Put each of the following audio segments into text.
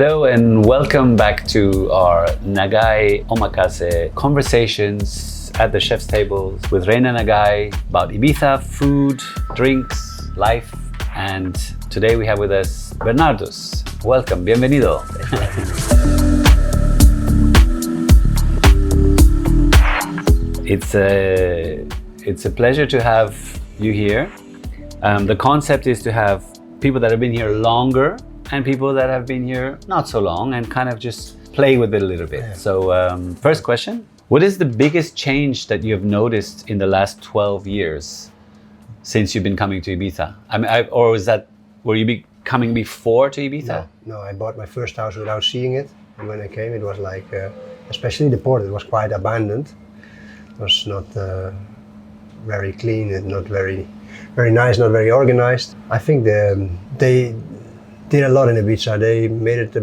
Hello and welcome back to our Nagai Omakase conversations at the chef's tables with Reina Nagai about Ibiza, food, drinks, life, and today we have with us Bernardus. Welcome, bienvenido. It's a pleasure to have you here. The concept is to have people that have been here longer and people that have been here not so long and kind of just play with it a little bit. Yeah. So first question, what is the biggest change that you have noticed in the last 12 years since you've been coming to Ibiza? Were you coming before to Ibiza? No, I bought my first house without seeing it. And when I came, it was like, especially the port, it was quite abandoned. It was not very clean and not very nice, not very organized. I think they did a lot in Ibiza. They made it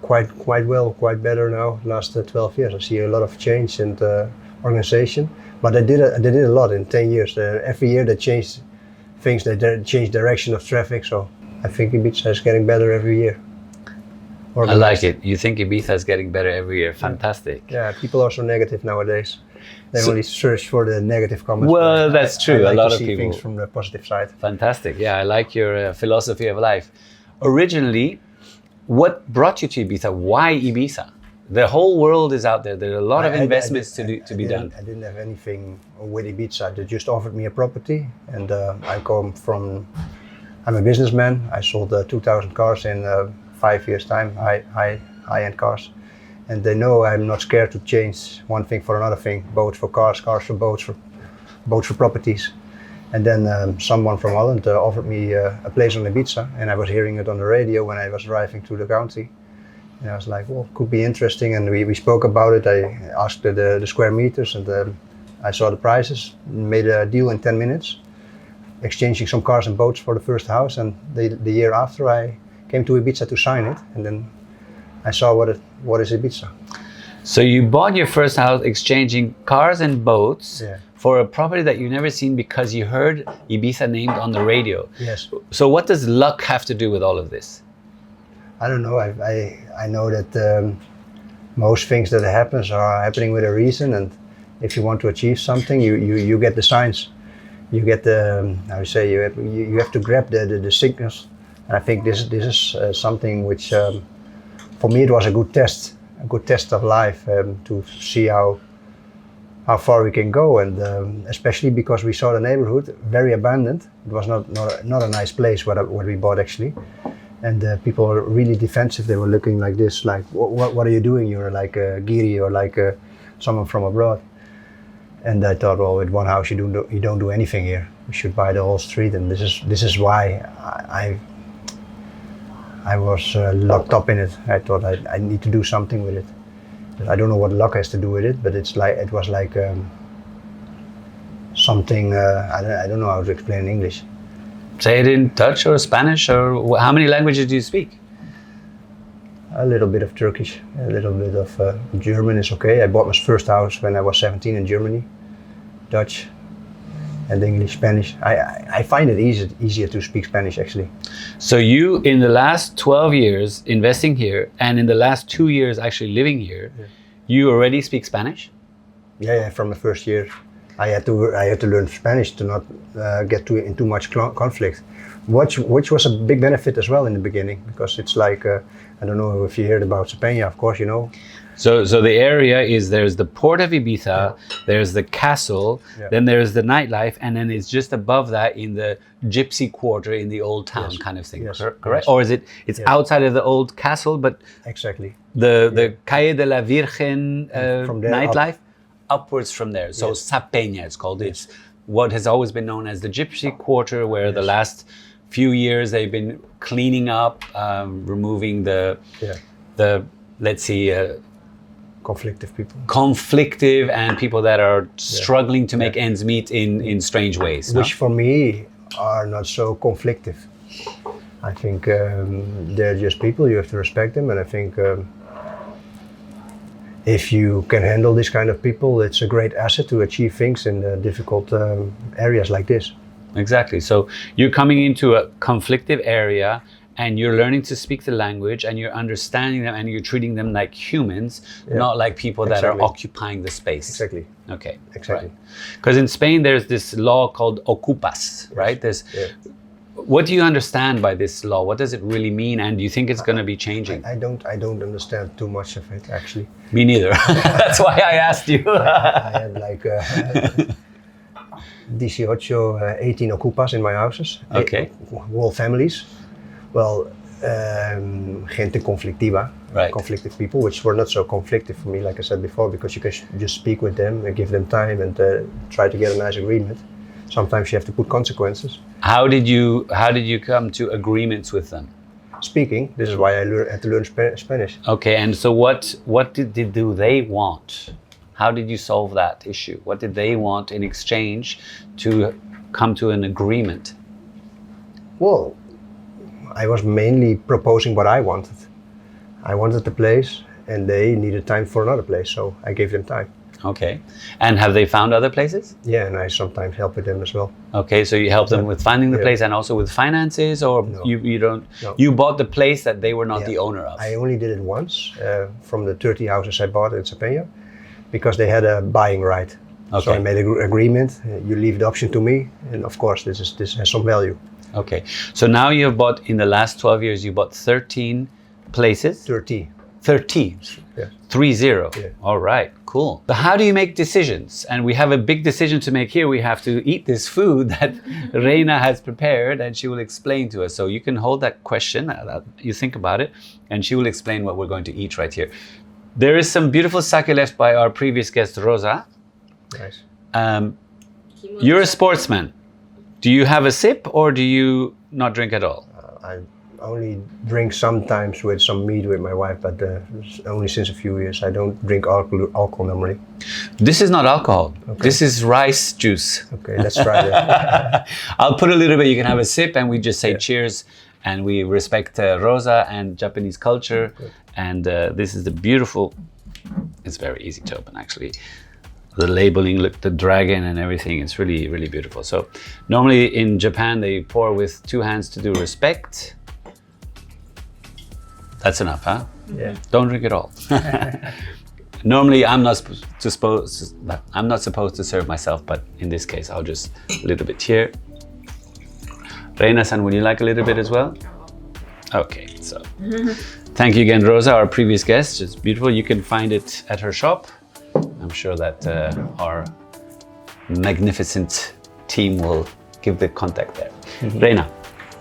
quite well, quite better now. Last 12 years, I see a lot of change and organization. But they did a lot in 10 years. Every year they changed things. They changed direction of traffic. So I think Ibiza is getting better every year. Organized. I like it. You think Ibiza is getting better every year? Fantastic. Yeah, people are so negative nowadays. They only search for the negative comments. Well, that's true. I like a lot to of see people. Things from the positive side. Fantastic. Yeah, I like your philosophy of life. Originally, what brought you to Ibiza? Why Ibiza? The whole world is out there. There are a lot of investments to be done. I didn't have anything with Ibiza. They just offered me a property, and I'm a businessman. I sold 2,000 cars in 5 years' time, high-end cars. And they know I'm not scared to change one thing for another thing. Boats for cars, cars for boats, boats for properties. And then someone from Holland offered me a place on Ibiza, and I was hearing it on the radio when I was driving through the county. And I was like, well, could be interesting. And we spoke about it. I asked the square meters, and I saw the prices, made a deal in 10 minutes, exchanging some cars and boats for the first house. And the year after, I came to Ibiza to sign it, and then I saw what is Ibiza. So you bought your first house exchanging cars and boats for a property that you've never seen because you heard Ibiza named on the radio. Yes. So what does luck have to do with all of this? I don't know. I know that most things that happen are happening with a reason, and if you want to achieve something, you get the signs. You get the you have to grab the signals. And I think this is something which for me it was a good test of life to see how far we can go, and especially because we saw the neighborhood very abandoned. It was not a nice place what we bought actually, and people were really defensive. They were looking like this, like what are you doing? You're like a Giri or like someone from abroad. And I thought, well, with one house you don't do anything here. We should buy the whole street, and this is why I was locked up in it. I thought I need to do something with it. I don't know what luck has to do with it, but it was like something, I don't know how to explain in English. Say it in Dutch or Spanish, or how many languages do you speak? A little bit of Turkish, a little bit of German is okay. I bought my first house when I was 17 in Germany. Dutch and English, Spanish. I find it easier to speak Spanish actually. So you, in the last 12 years investing here, and in the last 2 years actually living here, you already speak Spanish? Yeah, from the first year. I had to learn Spanish to not get in too much conflict, which was a big benefit as well in the beginning, because it's like, I don't know if you heard about Sa Penya, of course you know. So the area is, there's the port of Ibiza, there's the castle, then there's the nightlife, and then it's just above that in the gypsy quarter in the old town kind of thing, correct? Yes. Or is it's outside of the old castle, but exactly the Calle de la Virgen from there nightlife, upwards from there. So Sa Penya it's called. It's what has always been known as the gypsy quarter, where the last few years they've been cleaning up, removing the let's see, conflictive and people that are struggling to make ends meet in strange ways, which for me are not so conflictive. I think they're just people, you have to respect them, and I think if you can handle this kind of people, it's a great asset to achieve things in difficult areas like this. Exactly. So you're coming into a conflictive area and you're learning to speak the language, and you're understanding them, and you're treating them like humans, not like people that are occupying the space. Exactly. Okay. Exactly. Because in Spain there's this law called ocupas, right? What do you understand by this law? What does it really mean? And do you think it's going to be changing? I don't understand too much of it, actually. Me neither. That's why I asked you. I have like 18 ocupas in my houses. Okay. Whole families. Well, gente conflictiva, conflictive people, which were not so conflictive for me, like I said before, because you can just speak with them and give them time and try to get a nice agreement. Sometimes you have to put consequences. How did you come to agreements with them? Speaking. This is why I had to learn Spanish. Okay, and so what do they want? How did you solve that issue? What did they want in exchange to come to an agreement? Well, I was mainly proposing what I wanted. I wanted the place, and they needed time for another place, so I gave them time. Okay. And have they found other places? Yeah, and I sometimes help with them as well. Okay, so you help them with finding the place and also with finances, or you don't? No. You bought the place that they were not the owner of? I only did it once from the 30 houses I bought in Sa Penya, because they had a buying right. Okay. So I made an agreement. You leave the option to me, and of course this has some value. Okay, so now you have bought, in the last 12 years, you bought 13 places? 30. 30? Yeah. 30? Yeah. All right, cool. So how do you make decisions? And we have a big decision to make here. We have to eat this food that Reina has prepared, and she will explain to us. So you can hold that question, you think about it, and she will explain what we're going to eat right here. There is some beautiful sake left by our previous guest, Rosa. Nice. You're a sportsman. Do you have a sip, or do you not drink at all? I only drink sometimes with some meat with my wife, but only since a few years. I don't drink alcohol normally. This is not alcohol. Okay. This is rice juice. Okay, let's try that. I'll put a little bit. You can have a sip, and we just say cheers, and we respect Rosa and Japanese culture. Good. And this is the beautiful. It's very easy to open, actually. The labeling, look, the dragon and everything, it's really, really beautiful. So normally in Japan, they pour with 2 hands to do respect. That's enough, huh? Yeah. Don't drink it all. Normally, I'm not supposed to serve myself, but in this case, I'll just a little bit here. Reina-san, would you like a little bit as well? Okay, so thank you again, Rosa, our previous guest. It's beautiful. You can find it at her shop. I'm sure that our magnificent team will give the contact there. Reina.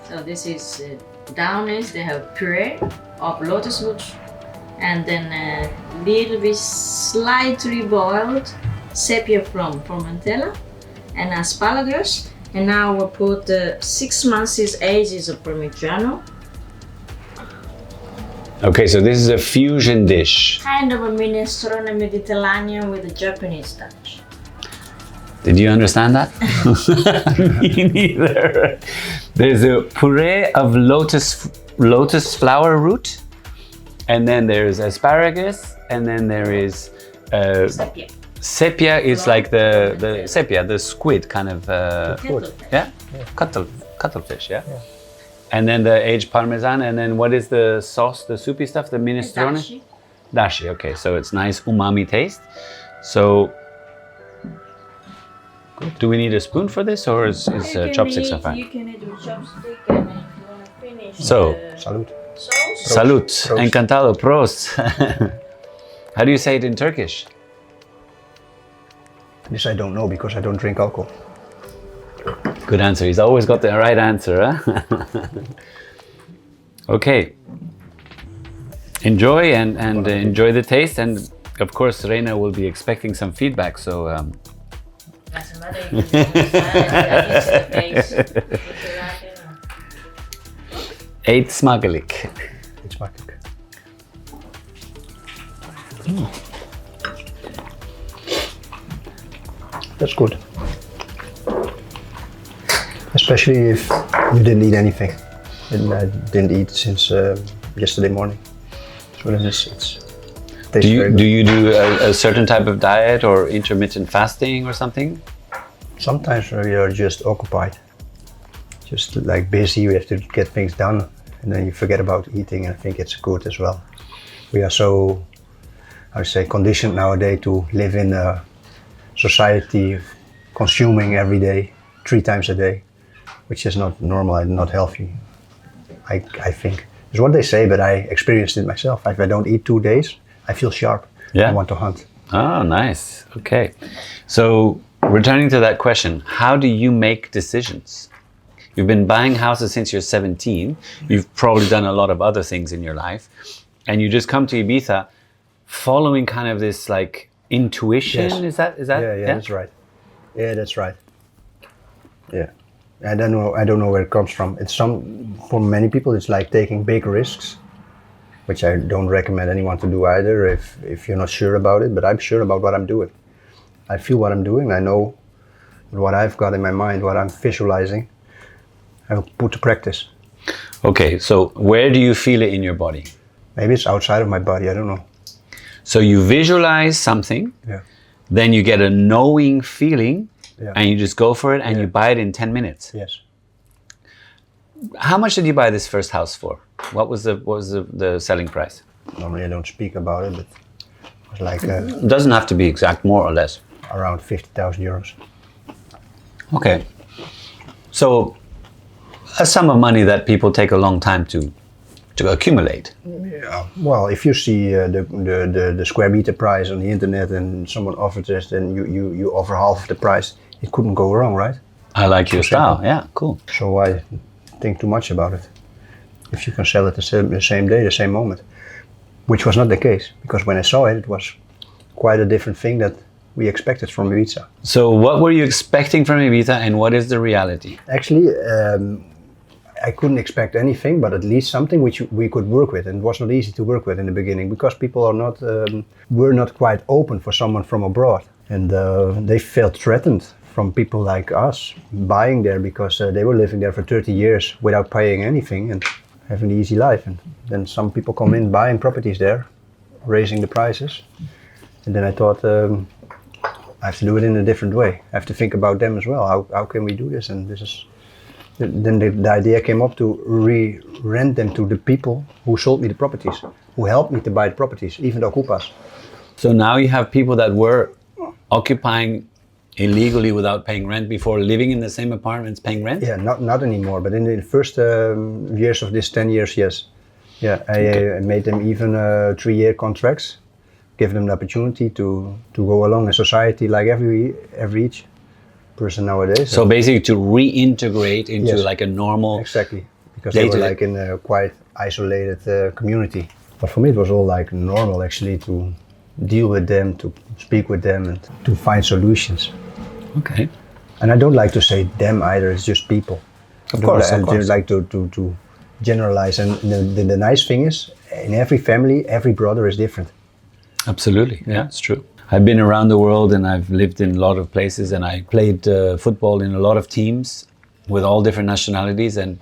So this is down is they have puree of lotus root, and then a little bit slightly boiled sepia from Formentella and asparagus, and now we'll put 6 months ages of Parmigiano. Okay, so this is a fusion dish. Kind of a minestrone Mediterranean with a Japanese touch. Did you understand that? Me neither. There's a puree of lotus flower root, and then there's asparagus, and then there is sepia. Sepia is like the sepia, the squid kind of cuttlefish, yeah. And then the aged parmesan, and then what is the sauce, the soupy stuff, the minestrone? Dashi. Dashi, okay, so it's nice umami taste. So, do we need a spoon for this, or is chopsticks fine? You can eat with chopstick, and if you want to finish so, salud. Salud, encantado, prost. How do you say it in Turkish? This I don't know, because I don't drink alcohol. Good answer. He's always got the right answer, huh? Okay. Enjoy and enjoy the taste, and of course Reina will be expecting some feedback. So. Doesn't matter. You can use the taste. Eet smakelijk. Eet smakelijk. That's good. Especially if you didn't eat anything. And I didn't eat since yesterday morning. So it tastes very good. Do you do a certain type of diet or intermittent fasting or something? Sometimes we are just occupied. Just like busy, we have to get things done. and then you forget about eating, and I think it's good as well. We are so, I would say, conditioned nowadays to live in a society of consuming every day, 3 times a day, which is not normal and not healthy, I think. It's what they say, but I experienced it myself. If I don't eat 2 days, I feel sharp. I want to hunt. Oh, nice. Okay. So returning to that question, how do you make decisions? You've been buying houses since you're 17. You've probably done a lot of other things in your life. And you just come to Ibiza following kind of this like intuition. Yes. Is that? Yeah, that's right. Yeah, that's right. Yeah. I don't know where it comes from. For many people, it's like taking big risks, which I don't recommend anyone to do either if you're not sure about it, but I'm sure about what I'm doing. I feel what I'm doing, I know what I've got in my mind, what I'm visualizing, I will put to practice. Okay, so where do you feel it in your body? Maybe it's outside of my body, I don't know. So you visualize something, then you get a knowing feeling, and you just go for it and you buy it in 10 minutes. Yes. How much did you buy this first house for? What was the selling price? Normally I don't speak about it, but it was like It doesn't have to be exact, more or less. around 50,000 euros. Okay. So a sum of money that people take a long time to accumulate. Yeah. Well, if you see the square meter price on the internet and someone offers this, then you offer half of the price. It couldn't go wrong, right? I like your style. Yeah, cool. So why think too much about it? If you can sell it the same day, the same moment, which was not the case, because when I saw it, it was quite a different thing that we expected from Ibiza. So what were you expecting from Ibiza and what is the reality? Actually, I couldn't expect anything, but at least something which we could work with. And it was not easy to work with in the beginning because people are not, were not quite open for someone from abroad. And they felt threatened from people like us buying there because they were living there for 30 years without paying anything and having an easy life. And then some people come in buying properties there, raising the prices. And then I thought, I have to do it in a different way. I have to think about them as well. How can we do this? And this is, then the idea came up to re-rent them to the people who sold me the properties, who helped me to buy the properties, even the ocupas. So now you have people that were occupying illegally without paying rent before, living in the same apartments paying rent? Yeah, not anymore, but in the first years of this 10 years, yes. Yeah, I made them even 3-year contracts, give them the opportunity to go along in society like every each person nowadays. So basically to reintegrate into like a normal... Exactly, because they were like in a quite isolated community. But for me it was all like normal actually to deal with them, to speak with them and to find solutions. Okay. And I don't like to say them either, it's just people. Of course. I don't like to generalize, and the nice thing is, in every family, every brother is different. Absolutely, yeah, it's true. I've been around the world and I've lived in a lot of places and I played football in a lot of teams with all different nationalities, and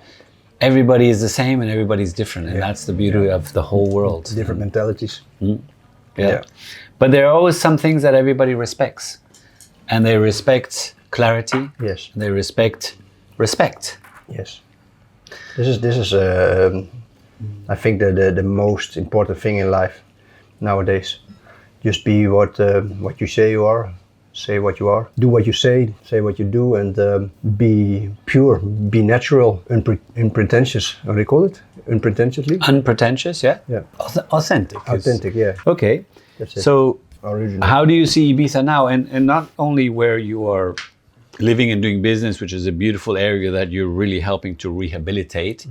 everybody is the same and everybody's different, and that's the beauty of the whole world. Different mentalities. Yeah. But there are always some things that everybody respects, and they respect clarity. Yes. They respect respect. Yes. This is I think the most important thing in life nowadays. Just be what you say you are, say what you are, do what you say what you do, and be pure, be natural, unpretentious. What do you call it? Unpretentiously? Unpretentious, yeah? Yeah. Authentic. Authentic, yeah. Okay. That's it. So original. How do you see Ibiza now? And not only where you are living and doing business, which is a beautiful area that you're really helping to rehabilitate.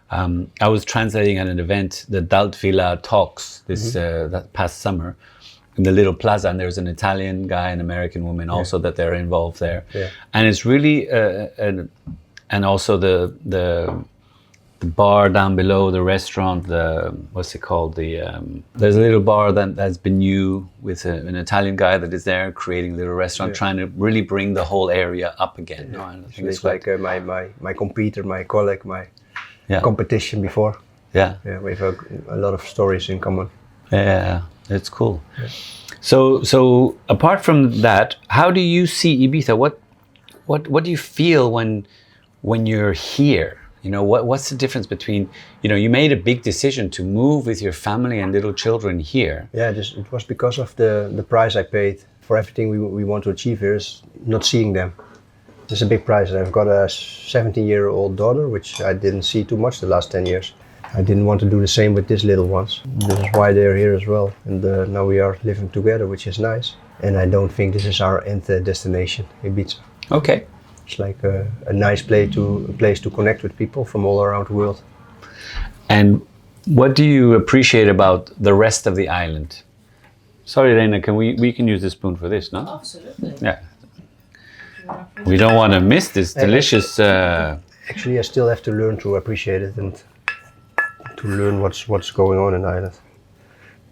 I was translating at an event, the Dalt Villa Talks, that past summer, in the little plaza, and there's an Italian guy, an American woman also that they're involved there. Yeah. And it's really, and also the bar down below, the restaurant, what's it called? There's a little bar that's been new with an Italian guy that is there creating a little restaurant, trying to really bring the whole area up again. Yeah. No, I think it's like my competitor, my colleague, my competition before. Yeah. Yeah, we have a lot of stories in common. Yeah, it's cool. Yeah. So apart from that, how do you see Ibiza? What do you feel when you're here? You know, what's the difference between, you know, you made a big decision to move with your family and little children here. Yeah, it was because of the price I paid for everything we want to achieve here is not seeing them. It's a big price. I've got a 17-year-old daughter, which I didn't see too much the last 10 years. I didn't want to do the same with these little ones. This is why they're here as well. And now we are living together, which is nice. And I don't think this is our end destination, Ibiza. Okay. It's like a nice place to connect with people from all around the world. And what do you appreciate about the rest of the island? Sorry, Reina, we can use the spoon for this, no? Absolutely. Yeah. We don't want to miss this delicious... Actually, I still have to learn to appreciate it and to learn what's going on in the island.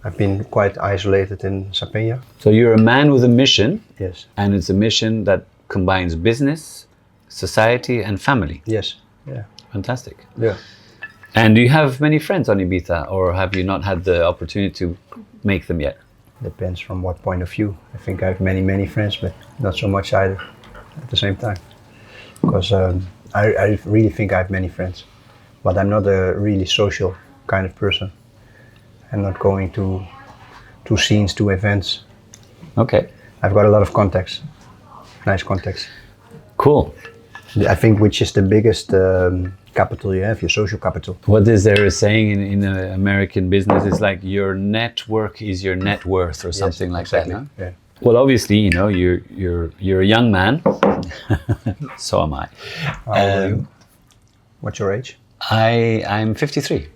I've been quite isolated in Sa Penya. So you're a man with a mission. Yes. And it's a mission that combines business, society and family. Yes. Yeah. Fantastic. Yeah. And do you have many friends on Ibiza, or have you not had the opportunity to make them yet? Depends from what point of view. I think I have many friends, but not so much either at the same time. Because I really think I have many friends, but I'm not a really social kind of person. I'm not going to scenes, to events. Okay. I've got a lot of contacts, nice contacts. Cool. I think which is the biggest capital you have, your social capital. What is there a saying in American business? It's like your network is your net worth, or something like exactly. that. No? Yeah. Well, obviously, you know, you're a young man. So am I. How old are you? What's your age? I'm 53.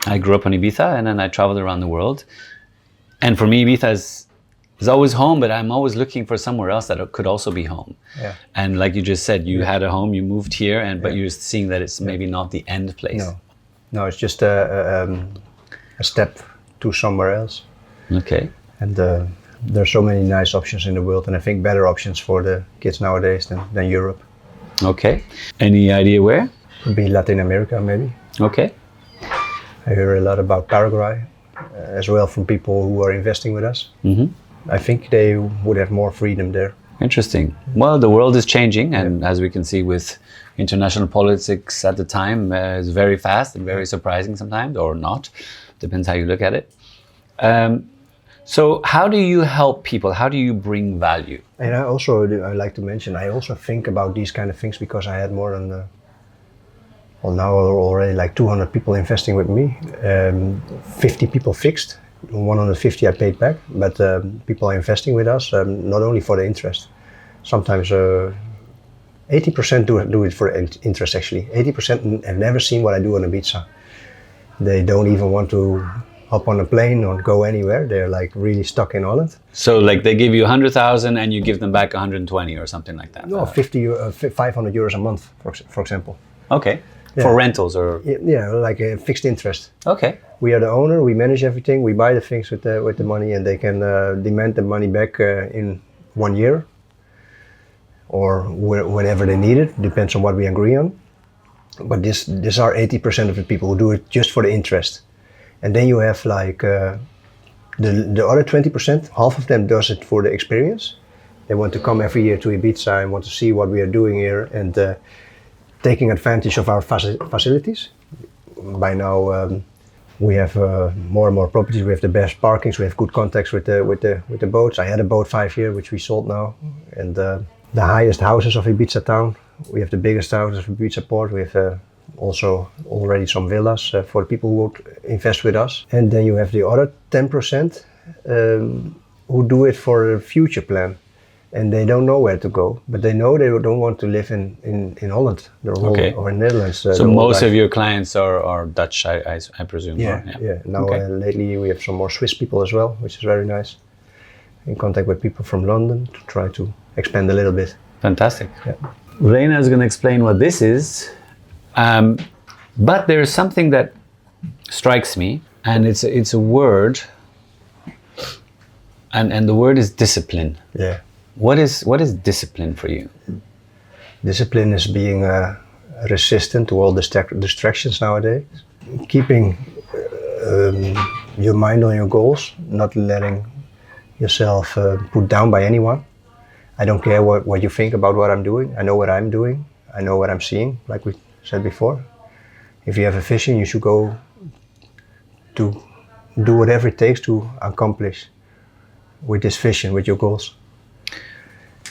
I grew up on Ibiza and then I traveled around the world. And for me, Ibiza is always home, but I'm always looking for somewhere else that could also be home. Yeah. And like you just said, you had a home, you moved here, but you're seeing that it's maybe not the end place. No, it's just a step to somewhere else. Okay. And there's so many nice options in the world, and I think better options for the kids nowadays than Europe. Okay. Any idea where? Could be Latin America, maybe. Okay. I hear a lot about Paraguay as well from people who are investing with us. Mm-hmm. I think they would have more freedom there. Interesting. Well, the world is changing, and as we can see with international politics at the time, it's very fast and very surprising sometimes, or not. Depends how you look at it. So how do you help people? How do you bring value? And I like to mention, I also think about these kind of things because I had more than, now already like 200 people investing with me, 50 people fixed, 150 I paid back, but people are investing with us, not only for the interest. Sometimes 80% do it for interest actually. 80% have never seen what I do on Ibiza. They don't even want to hop on a plane or go anywhere. They're like really stuck in Holland. So like they give you 100,000 and you give them back 120 or something like that? No, 500 euros a month, for example. Okay. Yeah. For rentals or? Yeah, like a fixed interest. Okay. We are the owner, we manage everything, we buy the things with the money, and they can demand the money back in 1 year or whenever they need it, depends on what we agree on. But these are 80% of the people who do it just for the interest. And then you have like the other 20%, half of them does it for the experience. They want to come every year to Ibiza and want to see what we are doing here and taking advantage of our facilities. By now we have more and more properties. We have the best parkings. We have good contacts with the boats. I had a boat 5 years, which we sold now, and the highest houses of Ibiza town. We have the biggest houses of Ibiza port. We have also already some villas for the people who would invest with us. And then you have the other 10% who do it for a future plan. And they don't know where to go, but they know they don't want to live in Holland or in Netherlands. So most of your clients are Dutch, I presume? Yeah. Now lately we have some more Swiss people as well, which is very nice. In contact with people from London to try to expand a little bit. Fantastic. Yeah. Reina is going to explain what this is, but there is something that strikes me, and it's a word, and the word is discipline. Yeah. What is discipline for you? Discipline is being resistant to all distractions nowadays. Keeping your mind on your goals, not letting yourself put down by anyone. I don't care what you think about what I'm doing. I know what I'm doing. I know what I'm seeing, like we said before. If you have a vision, you should go to do whatever it takes to accomplish with this vision, with your goals.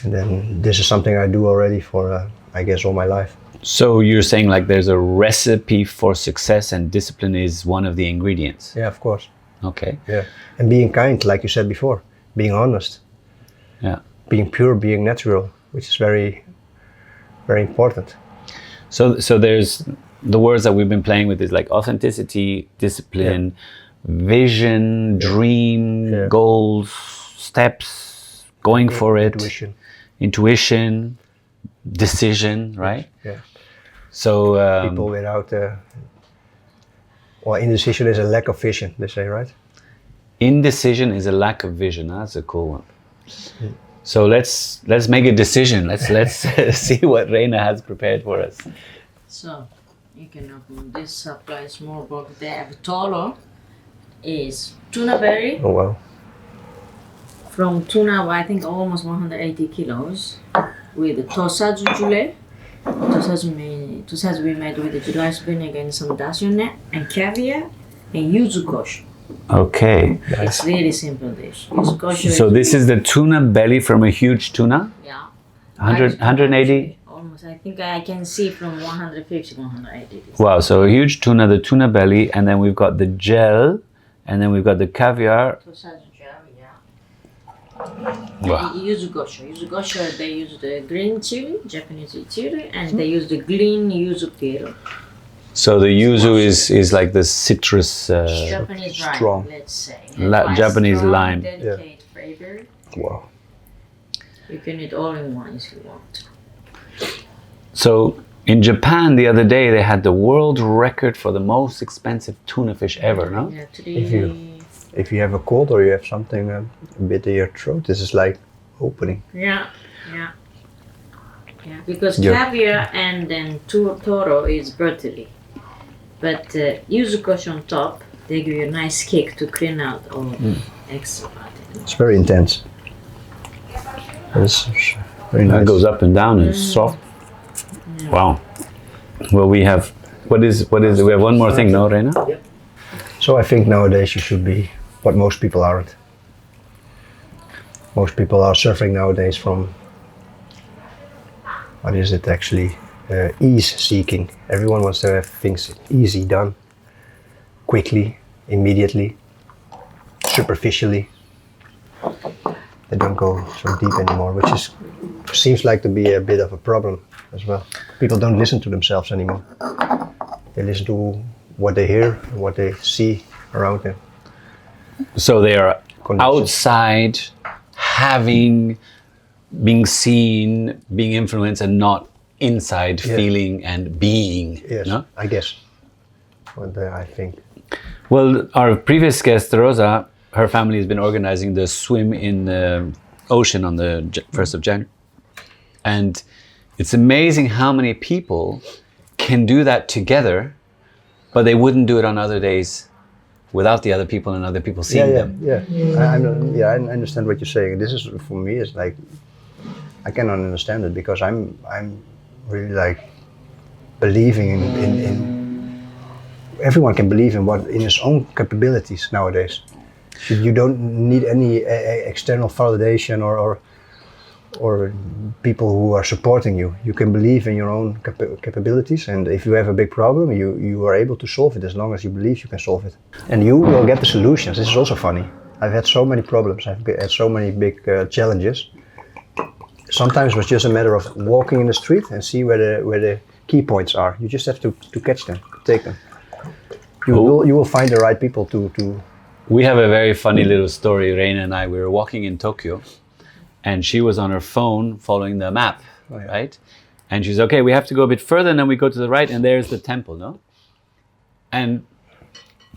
And then this is something I do already for, I guess, all my life. So you're saying like there's a recipe for success and discipline is one of the ingredients? Yeah, of course. Okay. Yeah, and being kind, like you said before, being honest. Yeah. Being pure, being natural, which is very, very important. So there's the words that we've been playing with is like authenticity, discipline, vision, dream, goals, steps, going for it, intuition, decision, right? Yeah. So people without, indecision is a lack of vision, they say, right? Indecision is a lack of vision. That's a cool one. So let's make a decision. Let's see what Reina has prepared for us. So you can open this supply small box. They have Toro is tuna berry. Oh wow. From tuna, I think almost 180 kilos with tosaju jule. Tosaju we made with the rice vinegar and some dashi on it, and caviar and yuzu kosho. Okay. It's really simple dish. Yuzu kosho. So this is the tuna belly from a huge tuna? Yeah. 180? Almost. I think I can see from 150 to 180. Wow, so a huge tuna, the tuna belly, and then we've got the gel, and then we've got the caviar. Tosaju gel, yeah. Wow. Yuzu kosho. Yuzu kosho, they use the green chili, Japanese chili, and they use the green yuzu peel. So the yuzu is like the citrus... Japanese strong. lime, let's say. Japanese strong, lime. Delicate flavor. Wow. You can eat all in one if you want. So in Japan the other day they had the world record for the most expensive tuna fish ever, no? Yeah, If you have a cold or you have something a bit in your throat, this is like opening. Yeah. Because caviar and then toro is brutally. But yuzu kosho on top, they give you a nice kick to clean out all extra part. It's very intense. It's very nice. It goes up and down and it's soft. Yeah. Wow. Well, we have, what is we have one more thing, no, Reina? Yep. So I think nowadays you should be what most people aren't. Most people are suffering nowadays from, what is it actually, ease seeking. Everyone wants to have things easy done, quickly, immediately, superficially. They don't go so deep anymore, which seems like to be a bit of a problem as well. People don't listen to themselves anymore. They listen to what they hear and what they see around them. So they are outside, being seen, being influenced, and not inside, feeling and being. Yes, no? I guess. What I think. Well, our previous guest, Rosa, her family has been organizing the swim in the ocean on the 1st of January. And it's amazing how many people can do that together, but they wouldn't do it on other days without the other people and other people seeing them. I understand what you're saying. This is, for me, it's like, I cannot understand it because I'm really like believing in everyone can believe in his own capabilities nowadays. You don't need any external validation or people who are supporting you. You can believe in your own capabilities, and if you have a big problem, you are able to solve it as long as you believe you can solve it. And you will get the solutions. This is also funny. I've had so many problems. I've had so many big challenges. Sometimes it was just a matter of walking in the street and see where the key points are. You just have to catch them, take them. You will find the right people to. We have a very funny little story. Reina and I, we were walking in Tokyo, and she was on her phone following the map, right? And she's okay, we have to go a bit further, and then we go to the right, and there's the temple, no? And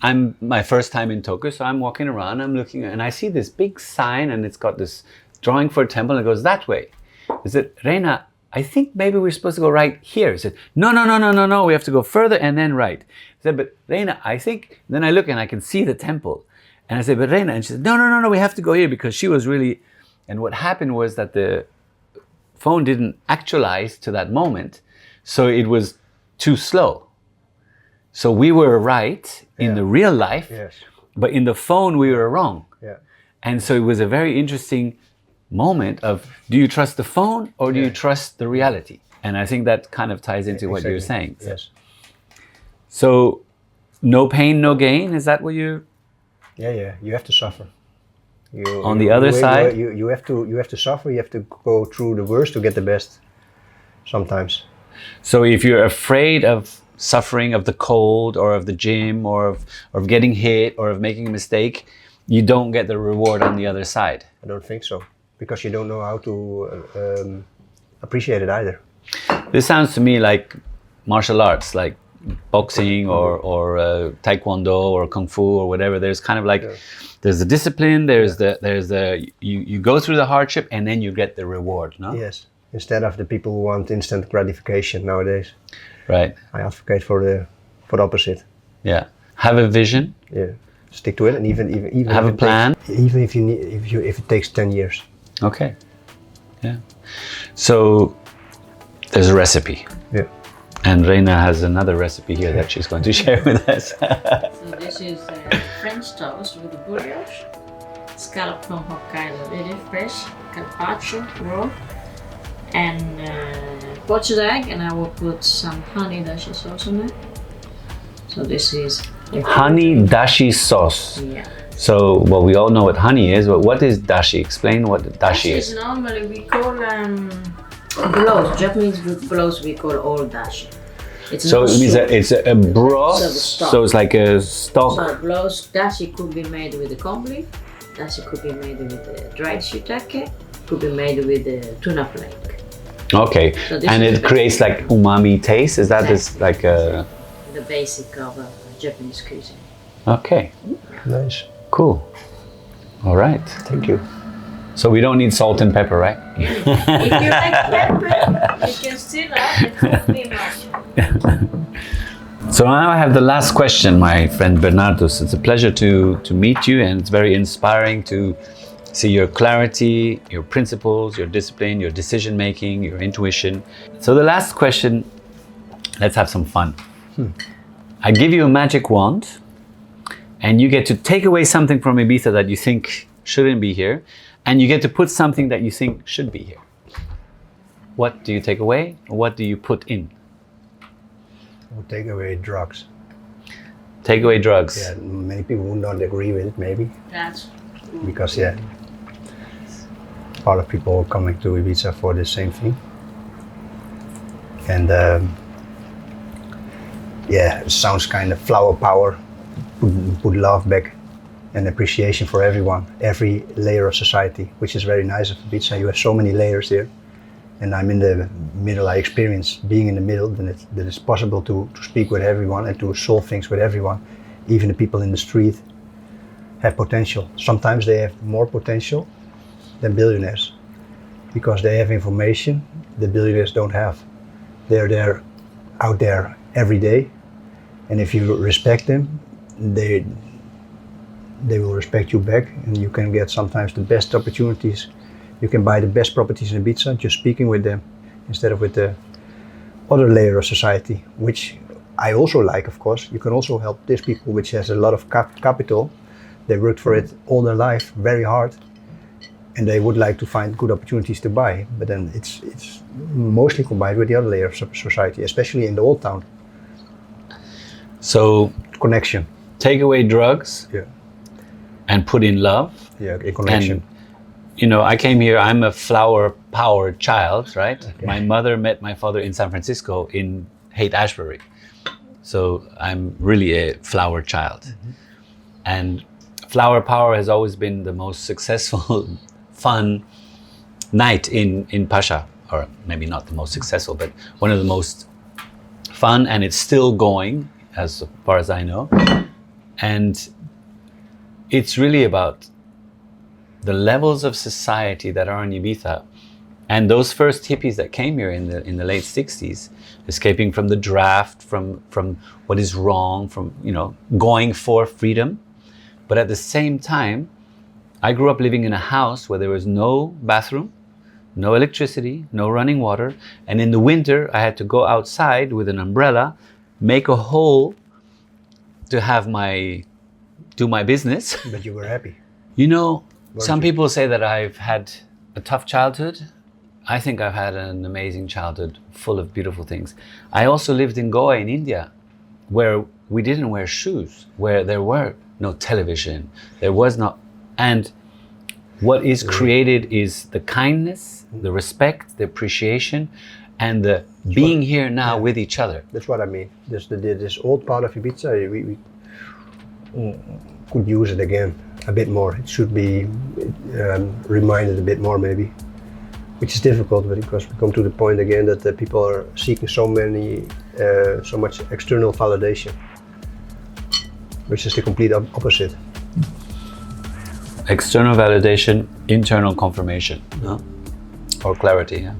I'm my first time in Tokyo, so I'm walking around, I'm looking, and I see this big sign, and it's got this drawing for a temple, and it goes that way. I said, Reina, I think maybe we're supposed to go right here. He said, no, we have to go further and then right. I said, but Reina, I think, then I look and I can see the temple. And I said, but Reina, and she said, no, we have to go here, because she was really, and what happened was that the phone didn't actualize to that moment. So it was too slow. So we were right in the real life, Yes. but in the phone we were wrong. Yeah. And so it was a very interesting moment of, do you trust the phone or do you trust the reality? And I think that kind of ties into what you're saying. Yes. So no pain, no gain, is that what you're... Yeah. You have to suffer. On the other side? You have to suffer. You have to go through the worst to get the best. Sometimes. So if you're afraid of suffering, of the cold or of the gym or of getting hit or of making a mistake, you don't get the reward on the other side. I don't think so, because you don't know how to appreciate it either. This sounds to me like martial arts, like boxing or taekwondo or kung fu or whatever. There's kind of like, there's the discipline, there's the you go through the hardship and then you get the reward, no? Yes, instead of the people who want instant gratification nowadays. Right. I advocate for the opposite. Yeah. Have a vision. Yeah. Stick to it, and even have a plan. Even if it takes 10 years. Okay. Yeah. So there's a recipe. Yeah. And Reina has another recipe here that she's going to share with us. So this is French toast with the brioche, scallop from Hokkaido, really fresh, carpaccio raw, and poached egg, and I will put some honey dashi sauce on it. So this is honey dashi sauce. Yeah. So, well, we all know what honey is, but what is dashi? Explain what dashi is. Normally we call blows. Japanese blows we call all dashi. It's So not it means soup. that it's a broth, So the stock. so it's like a stock. So blows dashi could be made with the corned beef. Dashi could be made with the dried shiitake. Could be made with the tuna flake. Okay, So this and is it the creates like umami taste. Is that this like a? The basic of Japanese cuisine. Okay, Nice. cool. All right. Thank you. So we don't need salt and pepper, right? If you like pepper, you can still add it. Don't be much. So now I have the last question, my friend Bernardus. It's a pleasure to meet you, and it's very inspiring to see your clarity, your principles, your discipline, your decision making, your intuition. So the last question, let's have some fun. I give you a magic wand, and you get to take away something from Ibiza that you think shouldn't be here, and you get to put something that you think should be here. What do you take away, or what do you put in? We'll take away drugs. Take away drugs. Yeah, many people would not agree with it, maybe, That's because a lot of people are coming to Ibiza for the same thing. And it sounds kind of flower power. Put love back and appreciation for everyone, every layer of society, which is very nice of Ibiza. You have so many layers here, and I'm in the middle. I experience being in the middle, that it's possible to speak with everyone and to solve things with everyone. Even the people in the street have potential. Sometimes they have more potential than billionaires, because they have information the billionaires don't have. They're there, out there every day, and if you respect them, they will respect you back, and you can get sometimes the best opportunities. You can buy the best properties in Ibiza just speaking with them, instead of with the other layer of society, which I also like, of course. You can also help these people, which has a lot of capital. They worked for it all their life, very hard, and they would like to find good opportunities to buy. But then it's mostly combined with the other layer of society, especially in the old town. So Connection. take away drugs, Yeah. and put in love. Yeah, a connection. And, you know, I came here, I'm a flower-powered child, right? Okay. My mother met my father in San Francisco in Haight-Ashbury. So I'm really a flower child. Mm-hmm. And flower power has always been the most successful, fun night in Pasha. Or maybe not the most successful, but one of the most fun, and it's still going as far as I know. And it's really about the levels of society that are in Ibiza, and those first hippies that came here in the late 60s, escaping from the draft, from what is wrong, from, you know, going for freedom. But at the same time, I grew up living in a house where there was no bathroom, no electricity, no running water. And in the winter, I had to go outside with an umbrella, make a hole to do my business. But you were happy. You know, some you? people say that I've had a tough childhood. I think I've had an amazing childhood full of beautiful things. I also lived in Goa in India, where we didn't wear shoes, where there were no television, there was not, and what is created is the kindness, the respect, the appreciation, and the being here now with each other. That's what I mean. This old part of Ibiza, we could use it again a bit more. It should be reminded a bit more maybe, which is difficult, but because we come to the point again that people are seeking so much external validation, which is the complete opposite. External validation, internal confirmation, no? Or clarity. Yeah?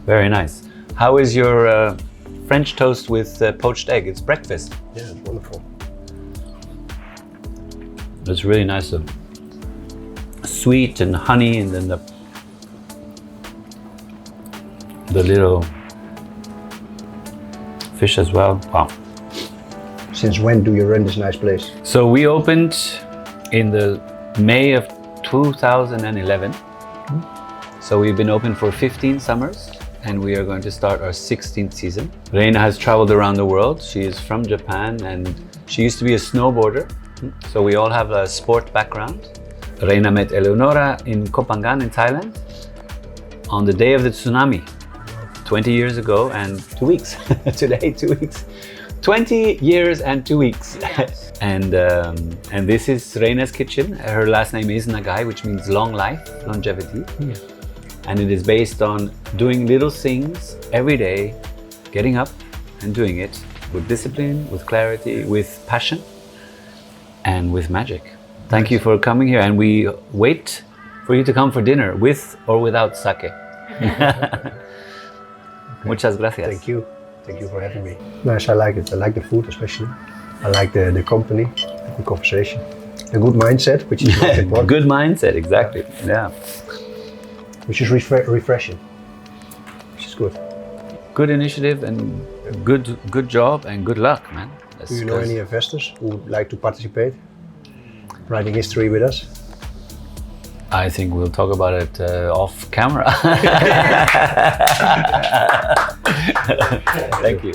Very nice. How is your French toast with poached egg? It's breakfast. Yeah, it's wonderful. It's really nice. Sweet and honey, and then the little fish as well. Wow. Since when do you run this nice place? So we opened in the May of 2011. So we've been open for 15 summers, and we are going to start our 16th season. Reina has traveled around the world. She is from Japan, and she used to be a snowboarder. So we all have a sport background. Reina met Eleonora in Koh Phangan in Thailand on the day of the tsunami 20 years ago and 2 weeks. Today, 2 weeks. 20 years and 2 weeks. Yes. And this is Reina's kitchen. Her last name is Nagai, which means long life, longevity. Yeah. And it is based on doing little things every day, getting up and doing it with discipline, with clarity, with passion, and with magic. Thank you for coming here, and we wait for you to come for dinner with or without sake. Muchas gracias. Thank you. Thank you for having me. Nice, I like it. I like the food especially. I like the company, the conversation. A good mindset, which is most important. Good mindset, exactly. Yeah. Which is refreshing. Which is good. Good initiative and good job and good luck, man. Do you know any investors who would like to participate? Writing history with us? I think we'll talk about it off camera. Thank you.